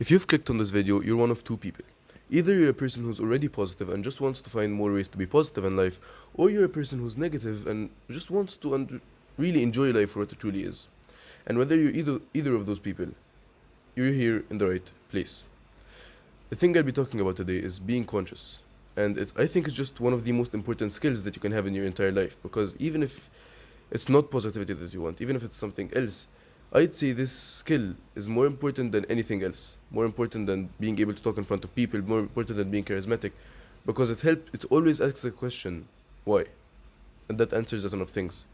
If you've clicked on this video, you're one of two people. Either you're a person who's already positive and just wants to find more ways to be positive in life, or you're a person who's negative and just wants to really enjoy life for what it truly is. And whether you're either of those people, you're here in the right place. The thing I'll be talking about today is being conscious. And I think it's just one of the most important skills that you can have in your entire life, because even if it's not positivity that you want, even if it's something else, I'd say this skill is more important than anything else. More important than being able to talk in front of people, more important than being charismatic, because it always asks the question, why? And that answers a ton of things.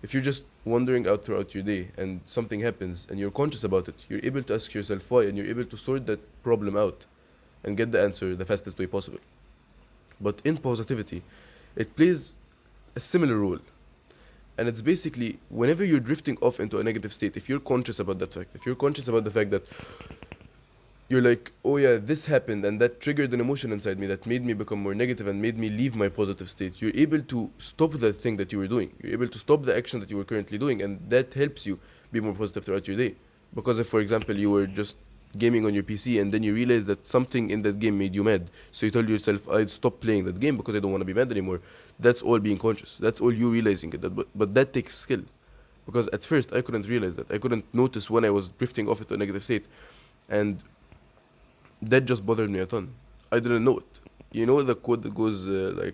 If you're just wandering out throughout your day and something happens and you're conscious about it, you're able to ask yourself why, and you're able to sort that problem out and get the answer the fastest way possible. But in positivity, it plays a similar role. And it's basically whenever you're drifting off into a negative state, if you're conscious about that fact, if you're conscious about the fact that you're like, oh yeah, this happened and that triggered an emotion inside me that made me become more negative and made me leave my positive state, you're able to stop that thing that you were doing. You're able to stop the action that you were currently doing, and that helps you be more positive throughout your day. Because if, for example, you were just gaming on your PC and then you realize that something in that game made you mad, so you told yourself, I'd stop playing that game because I don't want to be mad anymore. That's all being conscious. That's all you realizing it. But that takes skill. Because at first I couldn't realize that. I couldn't notice when I was drifting off into a negative state. And that just bothered me a ton. I didn't know it. You know the quote that goes I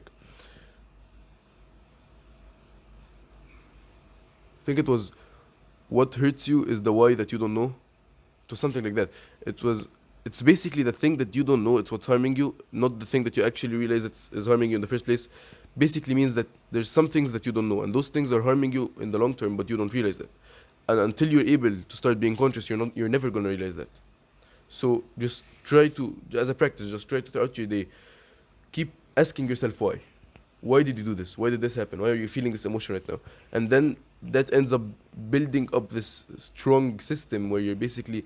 think it was, what hurts you is the why that you don't know. To something like that. It's basically the thing that you don't know, it's what's harming you, not the thing that you actually realize is harming you in the first place. Basically means that there's some things that you don't know, and those things are harming you in the long term, but you don't realize that. And until you're able to start being conscious, you're never gonna realize that. So just try to, as a practice, just try to throughout your day, keep asking yourself why. Why did you do this? Why did this happen? Why are you feeling this emotion right now? And then that ends up building up this strong system where you're basically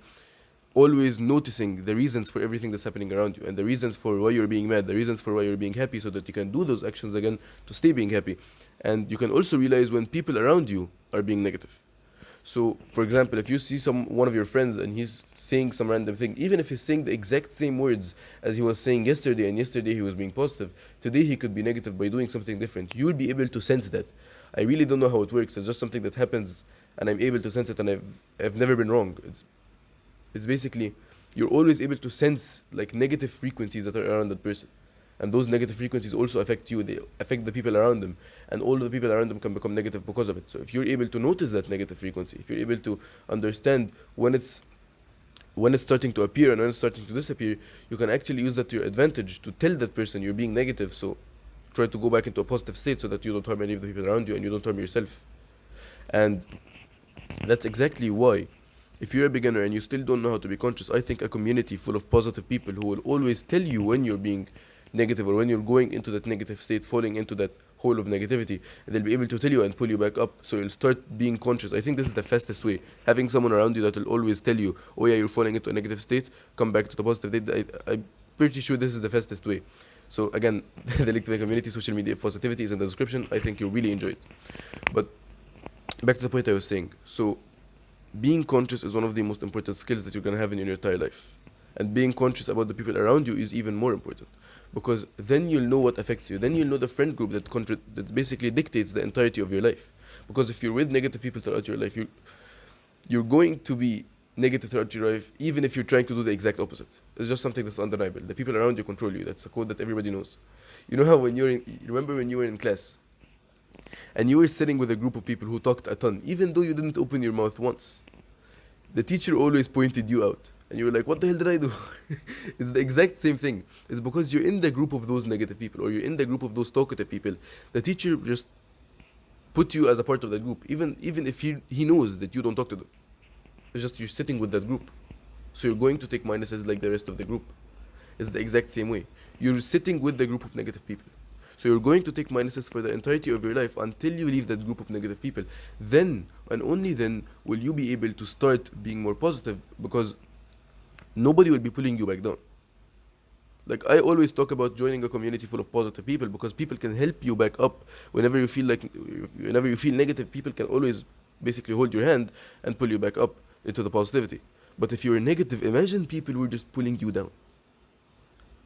always noticing the reasons for everything that's happening around you, and the reasons for why you're being mad, the reasons for why you're being happy, so that you can do those actions again to stay being happy. And you can also realize when people around you are being negative. So, for example, if you see one of your friends and he's saying some random thing, even if he's saying the exact same words as he was saying yesterday, and yesterday he was being positive, today he could be negative by doing something different, you'll be able to sense that. I really don't know how it works. It's just something that happens, and I'm able to sense it, and I've never been wrong. It's basically, you're always able to sense like negative frequencies that are around that person. And those negative frequencies also affect you, they affect the people around them, and all the people around them can become negative because of it. So if you're able to notice that negative frequency, if you're able to understand when it's starting to appear and when it's starting to disappear, you can actually use that to your advantage to tell that person you're being negative. So try to go back into a positive state so that you don't harm any of the people around you and you don't harm yourself. And that's exactly why, if you're a beginner and you still don't know how to be conscious, I think a community full of positive people who will always tell you when you're being negative or when you're going into that negative state, falling into that hole of negativity, they'll be able to tell you and pull you back up, so you'll start being conscious. I think this is the fastest way. Having someone around you that will always tell you, oh yeah, you're falling into a negative state, come back to the positive state. I'm pretty sure this is the fastest way. So again, the link to my community, social media positivity, is in the description. I think you'll really enjoy it. But back to the point I was saying. So being conscious is one of the most important skills that you're going to have in your entire life. And being conscious about the people around you is even more important, because then you'll know what affects you. Then you'll know the friend group that basically dictates the entirety of your life. Because if you're with negative people throughout your life, you're going to be negative throughout your life, even if you're trying to do the exact opposite. It's just something that's undeniable. The people around you control you. That's a code that everybody knows. You know how remember when you were in class and you were sitting with a group of people who talked a ton, even though you didn't open your mouth once. The teacher always pointed you out. And you were like, what the hell did I do? It's the exact same thing. It's because you're in the group of those negative people, or you're in the group of those talkative people. The teacher just put you as a part of that group, even if he knows that you don't talk to them. It's just you're sitting with that group. So you're going to take minuses like the rest of the group. It's the exact same way. You're sitting with the group of negative people. So you're going to take minuses for the entirety of your life until you leave that group of negative people. Then, and only then, will you be able to start being more positive, because nobody will be pulling you back down. Like, I always talk about joining a community full of positive people, because people can help you back up whenever you feel negative. People can always basically hold your hand and pull you back up into the positivity. But if you're negative, imagine people who are just pulling you down.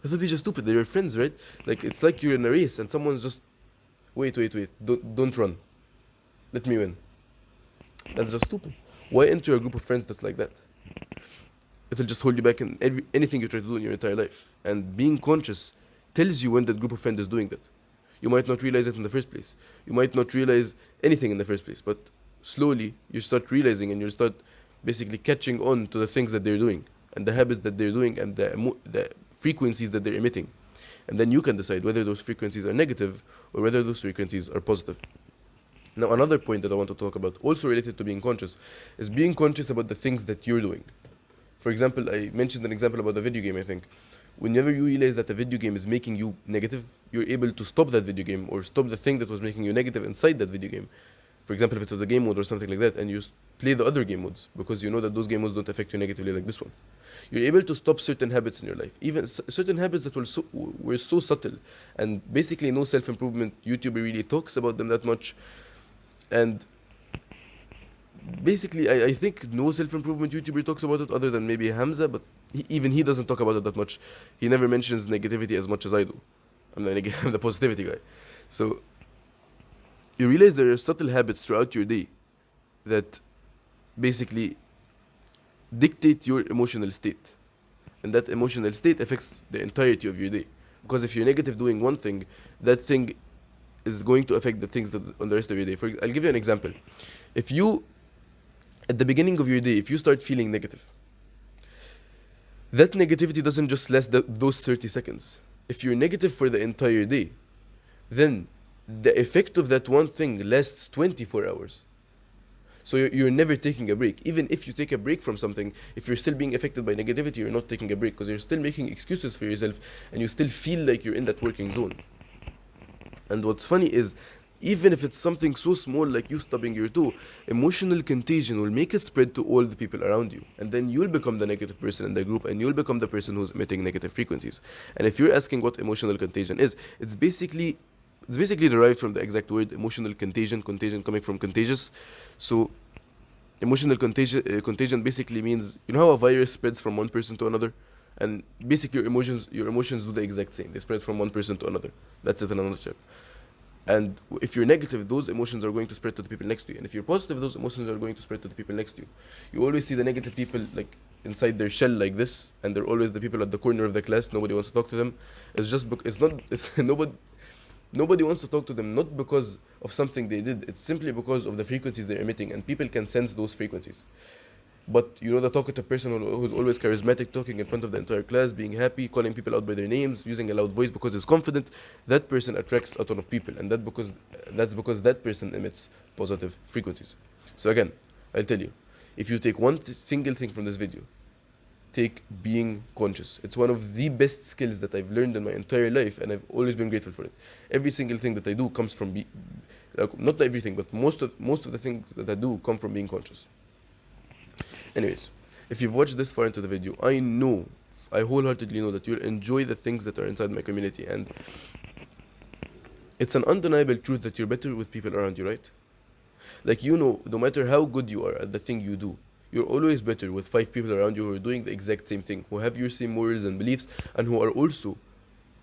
That's not just stupid. They're your friends, right? Like it's like you're in a race and someone's just wait. Don't run. Let me win. That's just stupid. Why enter a group of friends that's like that? It'll just hold you back in anything you try to do in your entire life. And being conscious tells you when that group of friends is doing that. You might not realize it in the first place. You might not realize anything in the first place, but slowly you start realizing and you start basically catching on to the things that they're doing and the habits that they're doing and the frequencies that they're emitting. And then you can decide whether those frequencies are negative or whether those frequencies are positive. Now, another point that I want to talk about, also related to being conscious, is being conscious about the things that you're doing. For example, I mentioned an example about the video game, I think. Whenever you realize that the video game is making you negative, you're able to stop that video game or stop the thing that was making you negative inside that video game. For example, if it was a game mode or something like that, and you play the other game modes because you know that those game modes don't affect you negatively like this one. You're able to stop certain habits in your life, even certain habits that were so subtle, and basically no self-improvement YouTuber really talks about them that much. And basically, I think no self-improvement YouTuber talks about it other than maybe Hamza, but even he doesn't talk about it that much. He never mentions negativity as much as I do. I'm the positivity guy. So you realize there are subtle habits throughout your day that basically dictate your emotional state. And that emotional state affects the entirety of your day. Because if you're negative doing one thing, that thing is going to affect the things that on the rest of your day. I'll give you an example. If you, at the beginning of your day, if you start feeling negative, that negativity doesn't just last those 30 seconds. If you're negative for the entire day, then the effect of that one thing lasts 24 hours. So you're never taking a break. Even if you take a break from something, if you're still being affected by negativity, you're not taking a break because you're still making excuses for yourself and you still feel like you're in that working zone. And what's funny is, even if it's something so small like you stubbing your toe, emotional contagion will make it spread to all the people around you. And then you'll become the negative person in the group and you'll become the person who's emitting negative frequencies. And if you're asking what emotional contagion is, it's basically derived from the exact word emotional contagion coming from contagious. So emotional contagion basically means, you know how a virus spreads from one person to another? And basically your emotions do the exact same. They spread from one person to another. That's it in a nutshell. And if you're negative, those emotions are going to spread to the people next to you. And if you're positive, those emotions are going to spread to the people next to you. You always see the negative people like inside their shell like this, and they're always the people at the corner of the class. Nobody wants to talk to them. Nobody wants to talk to them, not because of something they did. It's simply because of the frequencies they're emitting, and people can sense those frequencies. But you know, the talkative person who's always charismatic, talking in front of the entire class, being happy, calling people out by their names, using a loud voice because he's confident, that person attracts a ton of people, and that's because that person emits positive frequencies. So again, I'll tell you, if you take one single thing from this video, take being conscious. It's one of the best skills that I've learned in my entire life, and I've always been grateful for it. Every single thing that I do comes from not everything, but most of the things that I do come from being conscious. Anyways, if you've watched this far into the video, I wholeheartedly know that you'll enjoy the things that are inside my community, and it's an undeniable truth that you're better with people around you, right? Like, you know, no matter how good you are at the thing you do, you're always better with 5 people around you who are doing the exact same thing, who have your same morals and beliefs, and who are also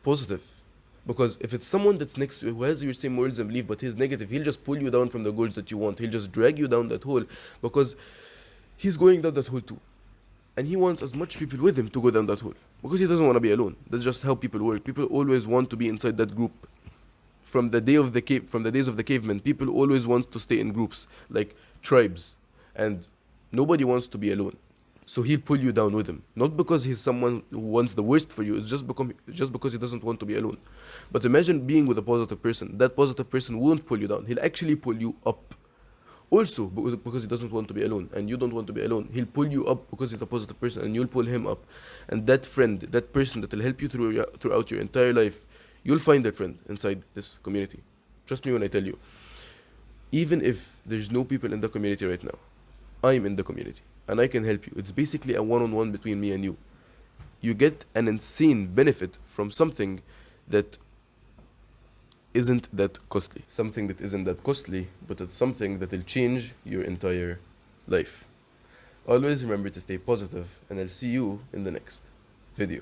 positive. Because if it's someone that's next to you who has your same morals and belief but he's negative, he'll just pull you down from the goals that you want. He'll just drag you down that hole because he's going down that hole too. And he wants as much people with him to go down that hole. Because he doesn't want to be alone. That's just how people work. People always want to be inside that group. From the days of the cavemen, people always want to stay in groups, like tribes. And nobody wants to be alone. So he'll pull you down with him. Not because he's someone who wants the worst for you, it's just because he doesn't want to be alone. But imagine being with a positive person. That positive person won't pull you down. He'll actually pull you up. Also, because he doesn't want to be alone, and you don't want to be alone, he'll pull you up because he's a positive person, and you'll pull him up. And that friend, that person that will help you throughout your entire life, you'll find that friend inside this community. Trust me when I tell you. Even if there's no people in the community right now, I'm in the community, and I can help you. It's basically a one-on-one between me and you. You get an insane benefit from something that isn't that costly. Something that isn't that costly, but it's something that will change your entire life. Always remember to stay positive, and I'll see you in the next video.